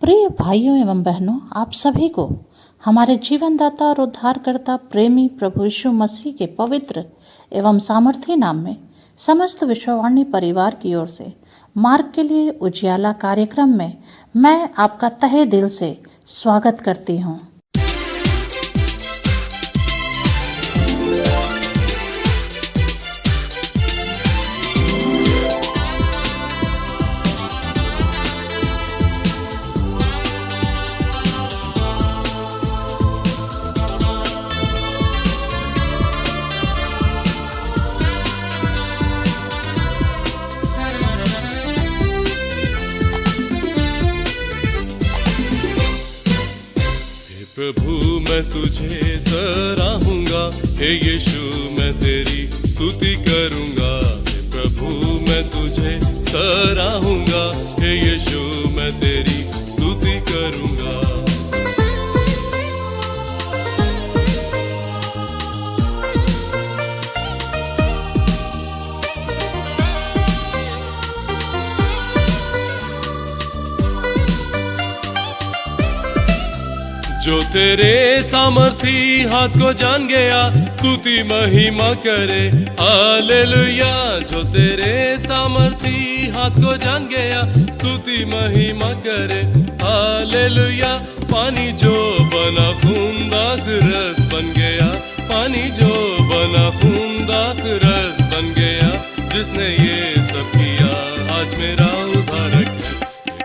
प्रिय भाइयों एवं बहनों, आप सभी को हमारे जीवनदाता और उद्धारकर्ता प्रेमी प्रभु यीशु मसीह के पवित्र एवं सामर्थी नाम में समस्त विश्ववाणी परिवार की ओर से मार्ग के लिए उजियाला कार्यक्रम में मैं आपका तहे दिल से स्वागत करती हूँ। प्रभु मैं तुझे सराहूंगा, हे यीशु मैं तेरी स्तुति करूंगा। हे प्रभु मैं तुझे सराहूंगा, हे यीशु मैं तेरी स्तुति करूंगा। जो तेरे सामर्थी हाथ को जान गया, स्तुति महिमा करे हालेलुया। जो तेरे सामर्थी हाथ को जान गया, स्तुति महिमा करे हालेलुया। पानी जो बना खूनदार रस बन गया, पानी जो बना खूनदार रस बन गया। जिसने ये सब किया आज मेरा उद्धारक है।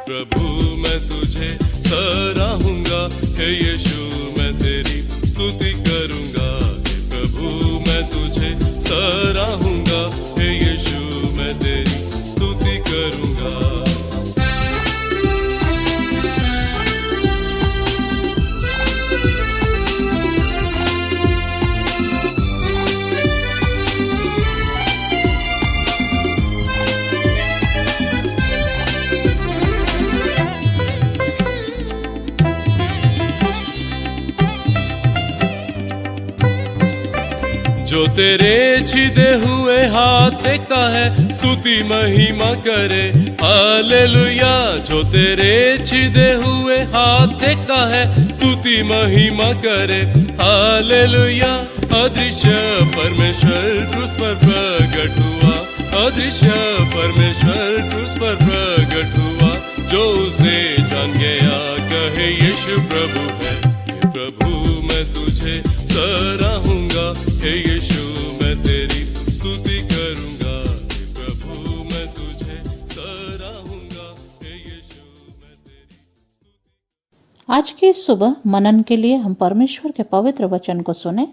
प्रभु मैं तुझे सराहूंगा, हे यीशु मैं तेरी स्तुति करूंगा। हे प्रभु मैं तुझे सराहूंगा, हे यीशु मैं तेरी स्तुति करूंगा। जो तेरे छिदे हुए हाथ देखता है, स्तुति महिमा करे हालेलुया। जो तेरे छिदे हुए हाथ देखता है, स्तुति महिमा करे हालेलुया। अदृश्य परमेश्वर क्रूस पर प्रकट हुआ, अदृश्य परमेश्वर क्रूस पर प्रकट हुआ। जो उसे जान गया कहे यीशु प्रभु है। प्रभु मैं तुझे सराहूंगा, हे यीशु मैं तेरी स्तुति करूंगा। हे प्रभु मैं तुझे सराहूंगा, हे यीशु मैं तेरी। आज की सुबह मनन के लिए हम परमेश्वर के पवित्र वचन को सुने।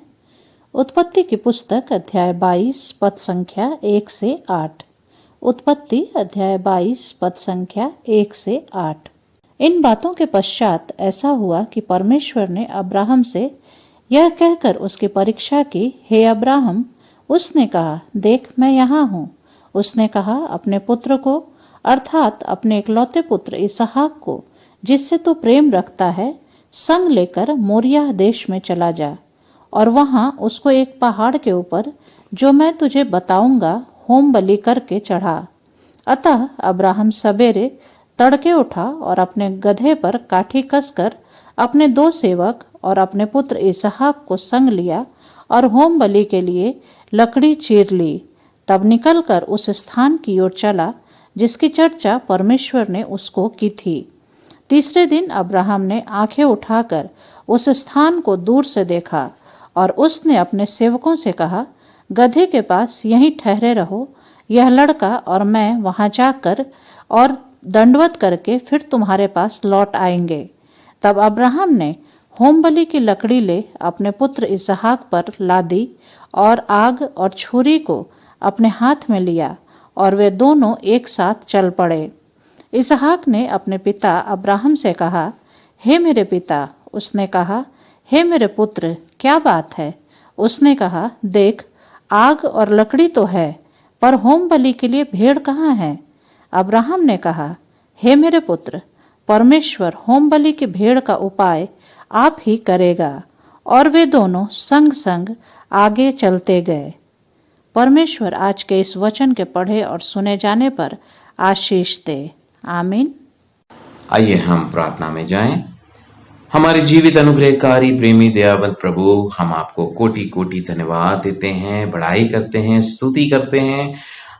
उत्पत्ति की पुस्तक अध्याय 22 पद संख्या 1 से 8। उत्पत्ति अध्याय 22 पद संख्या 1 से 8। इन बातों के पश्चात ऐसा हुआ कि परमेश्वर ने अब्राहम से यह कहकर उसकी परीक्षा की, हे अब्राहम। उसने कहा, देख मैं यहाँ हूँ। उसने कहा, अपने पुत्र को अर्थात अपने इकलौते पुत्र इसहाक को, जिससे तू प्रेम रखता है, संग लेकर मोरिया देश में चला जा और वहां उसको एक पहाड़ के ऊपर, जो मैं तुझे बताऊंगा, होम बलि करके चढ़ा। अतः अब्राहम सवेरे तड़के उठा और अपने गधे पर काठी कसकर अपने 2 सेवक और अपने पुत्र इसहाक को संग लिया और होम बलि के लिए लकड़ी चीर ली। तब निकलकर उस स्थान की ओर चला जिसकी चर्चा परमेश्वर ने उसको की थी। तीसरे दिन अब्राहम ने आंखें उठाकर उस स्थान को दूर से देखा और उसने अपने सेवकों से कहा, गधे के पास यहीं ठहरे रहो, यह लड़का और मैं वहां जाकर और दंडवत करके फिर तुम्हारे पास लौट आएंगे। तब अब्राहम ने होम बलि की लकड़ी ले अपने पुत्र इसहाक पर लादी और आग और छुरी को अपने हाथ में लिया और वे दोनों एक साथ चल पड़े। इसहाक ने अपने पिता अब्राहम से कहा, हे मेरे पिता। उसने कहा, हे मेरे पुत्र, क्या बात है? उसने कहा, देख आग और लकड़ी तो है, पर होम बलि के लिए भेड़ कहाँ है? अब्राहम ने कहा, हे मेरे पुत्र, परमेश्वर होम बलि की भेड़ का उपाय आप ही करेगा। और वे दोनों संग संग आगे चलते गए। परमेश्वर आज के इस वचन के पढ़े और सुने जाने पर आशीष दे। आमीन। आइए हम प्रार्थना में जाएं। हमारे जीवित अनुग्रहकारी प्रेमी दयावंत प्रभु, हम आपको कोटि कोटि धन्यवाद देते हैं, बड़ाई करते हैं, स्तुति करते हैं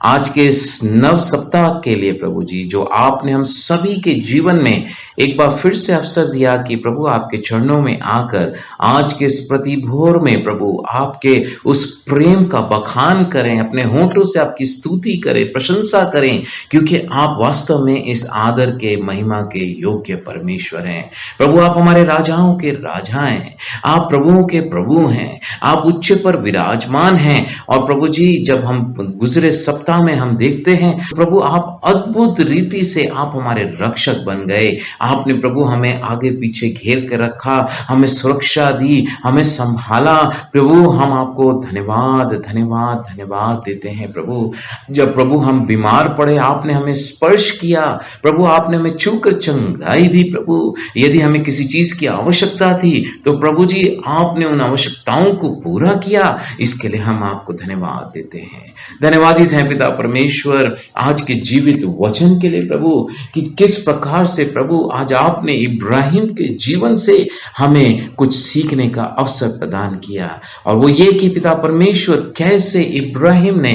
आज के इस नव सप्ताह के लिए प्रभु जी, जो आपने हम सभी के जीवन में एक बार फिर से अवसर दिया कि प्रभु आपके चरणों में आकर आज के इस प्रतिभोर में प्रभु आपके उस प्रेम का बखान करें, अपने होंठों से आपकी स्तुति करें, प्रशंसा करें, क्योंकि आप वास्तव में इस आदर के महिमा के योग्य परमेश्वर हैं। प्रभु आप हमारे राजाओं के राजा हैं, आप प्रभुओं के प्रभु हैं, आप उच्च पर विराजमान हैं। और प्रभु जी, जब हम गुजरे सप्ताह में हम देखते हैं प्रभु आप अद्भुत रीति से आप हमारे रक्षक बन गए। आपने प्रभु हमें आगे पीछे घेर कर रखा, हमें सुरक्षा दी, हमें संभाला। प्रभु हम आपको धन्यवाद धन्यवाद धन्यवाद देते हैं। प्रभु जब प्रभु हम बीमार पड़े आपने हमें स्पर्श किया, प्रभु आपने हमें छूकर चंगाई दी। प्रभु यदि हमें किसी चीज की आवश्यकता थी तो प्रभु जी आपने उन आवश्यकताओं को पूरा किया, इसके लिए हम आपको धन्यवाद देते हैं। धन्यवादित हैं पिता परमेश्वर आज के जीवित वचन के लिए प्रभु, कि किस प्रकार से प्रभु आज आपने इब्राहिम के जीवन से हमें कुछ सीखने का अवसर प्रदान किया। और वो ये कि पिता परमेश्वर कैसे इब्राहिम ने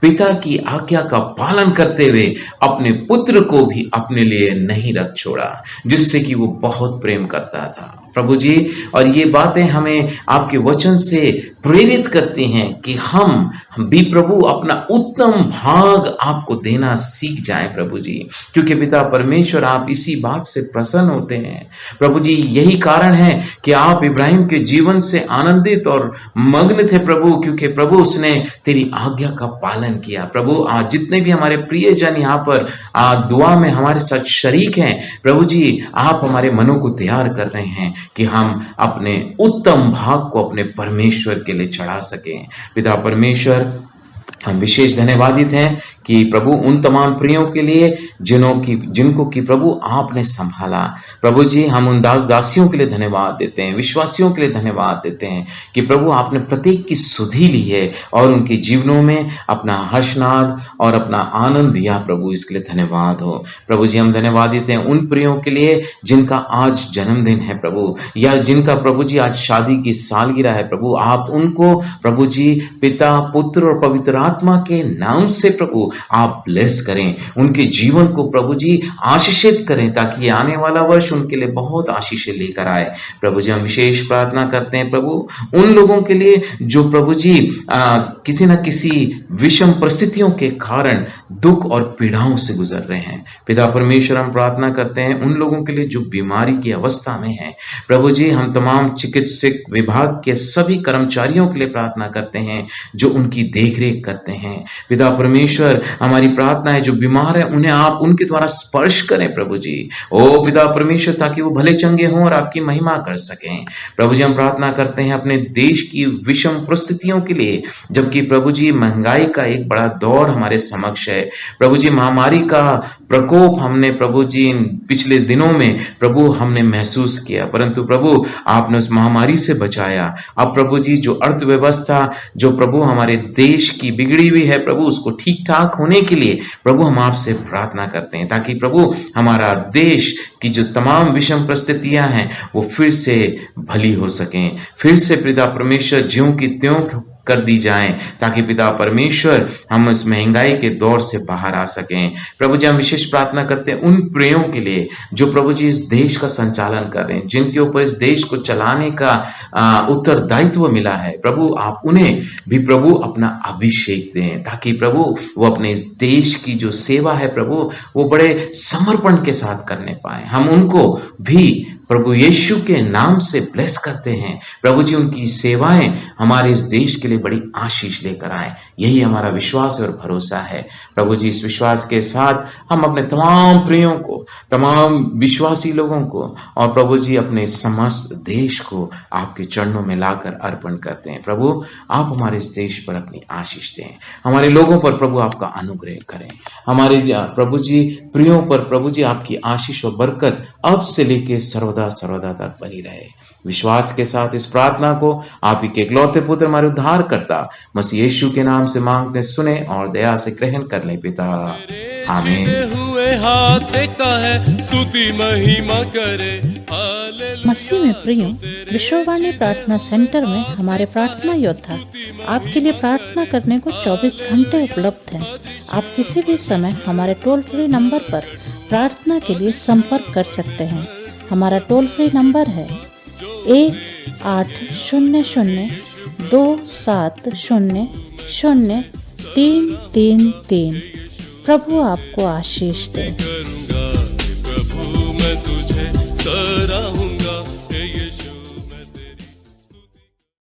पिता की आज्ञा का पालन करते हुए अपने पुत्र को भी अपने लिए नहीं रख छोड़ा, जिससे कि वो बहुत प्रेम करता था प्रभु जी। और ये बातें हमें आपके वचन से प्रेरित करती हैं कि हम भी प्रभु अपना उत्तम भाग आपको देना सीख जाएं प्रभु जी, क्योंकि पिता परमेश्वर आप इसी बात से प्रसन्न होते हैं प्रभु जी। यही कारण है कि आप इब्राहिम के जीवन से आनंदित और मग्न थे प्रभु, क्योंकि प्रभु उसने तेरी आज्ञा का पालन किया। प्रभु आज जितने भी हमारे प्रियजन यहाँ पर दुआ में हमारे साथ शरीक हैं प्रभु जी, आप हमारे मनों को तैयार कर रहे हैं कि हम अपने उत्तम भाग को अपने परमेश्वर के लिए चढ़ा सकें। पिता परमेश्वर हम विशेष धन्यवादित हैं कि प्रभु उन तमाम प्रियों के लिए जिनको कि प्रभु आपने संभाला। प्रभु जी हम उन दास दासियों के लिए धन्यवाद देते हैं, विश्वासियों के लिए धन्यवाद देते हैं कि प्रभु आपने प्रत्येक की सुधि ली है और उनके जीवनों में अपना हर्षनाद और अपना आनंद दिया। प्रभु इसके लिए धन्यवाद हो। प्रभु जी हम धन्यवादित हैं उन प्रियों के लिए जिनका आज जन्मदिन है प्रभु, या जिनका प्रभु जी आज शादी की सालगिरह है प्रभु। आप उनको प्रभु जी पिता पुत्र और पवित्र आत्मा के नाम से प्रभु आप ब्लेस करें, उनके जीवन को प्रभु जी आशीषित करें, ताकि आने वाला वर्ष उनके लिए बहुत आशीषें लेकर आए। प्रभु जी हम विशेष प्रार्थना करते हैं प्रभु उन लोगों के लिए जो प्रभु जी किसी न किसी विषम परिस्थितियों के कारण दुख और पीड़ाओं से गुजर रहे हैं। पिता परमेश्वर हम प्रार्थना करते हैं उन लोगों के लिए जो बीमारी की अवस्था में है प्रभु जी। हम तमाम चिकित्सक विभाग के सभी कर्मचारियों के लिए प्रार्थना करते हैं जो उनकी देखरेख करते हैं। पिता परमेश्वर हमारी प्रार्थना है जो बीमार है उन्हें आप उनके द्वारा स्पर्श करें प्रभु जी। ओ पिता परमेश्वर ताकि वो भले चंगे हों और आपकी महिमा कर सकें। प्रभु जी हम प्रार्थना करते हैं अपने देश की विषम परिस्थितियों के लिए, जबकि प्रभु जी महंगाई का एक बड़ा दौर हमारे समक्ष है प्रभु जी। महामारी का प्रकोप हमने प्रभु जी पिछले दिनों में प्रभु हमने महसूस किया, परंतु प्रभु आपने उस महामारी से बचाया। अब प्रभु जी जो अर्थव्यवस्था जो प्रभु हमारे देश की बिगड़ी हुई है प्रभु, उसको ठीक ठाक होने के लिए प्रभु हम आपसे प्रार्थना करते हैं, ताकि प्रभु हमारा देश की जो तमाम विषम परिस्थितियां हैं वो फिर से भली हो सकें, फिर से पिता परमेश्वर ज्यों की त्यों कर दी जाएं, ताकि पिता परमेश्वर हम इस महंगाई के दौर से बाहर आ सकें। प्रभु जी हम विशेष प्रार्थना करते हैं उन प्रियों के लिए जो प्रभु जी इस देश का संचालन कर रहे हैं, जिनके ऊपर इस देश को चलाने का उत्तरदायित्व मिला है प्रभु। आप उन्हें भी प्रभु अपना अभिषेक दें, ताकि प्रभु वो अपने इस देश की जो सेवा है प्रभु वो बड़े समर्पण के साथ करने पाए। हम उनको भी प्रभु यीशु के नाम से ब्लेस करते हैं प्रभु जी। उनकी सेवाएं हमारे इस देश के लिए बड़ी आशीष लेकर आए, यही हमारा विश्वास और भरोसा है प्रभु जी। इस विश्वास के साथ हम अपने तमाम प्रियों को, तमाम विश्वासी लोगों को और प्रभु जी अपने समस्त देश को आपके चरणों में लाकर अर्पण करते हैं। प्रभु आप हमारे इस देश पर अपनी आशीष दें, हमारे लोगों पर प्रभु आपका अनुग्रह करें, हमारे प्रभु जी प्रियों पर प्रभु जी आपकी आशीष और बरकत अब से लेकर सर्वदा तक बनी रहे। विश्वास के साथ इस प्रार्थना को आप ही के इकलौते पुत्र हमारे उद्धार करता मसीह यीशु के नाम से मांगते, सुने और दया से ग्रहण कर ले पिता। आमीन। हुए हाथ देखता है, स्तुति महिमा करे, हालेलुया। मसीह में प्रियो, विश्ववाणी प्रार्थना सेंटर में हमारे प्रार्थना योद्धा आपके लिए प्रार्थना करने को 24 घंटे उपलब्ध हैं। आप किसी भी समय हमारे टोल फ्री नंबर पर प्रार्थना के लिए संपर्क कर सकते हैं। हमारा टोल फ्री नंबर है 1800-270-0333। प्रभु आपको आशीष दे।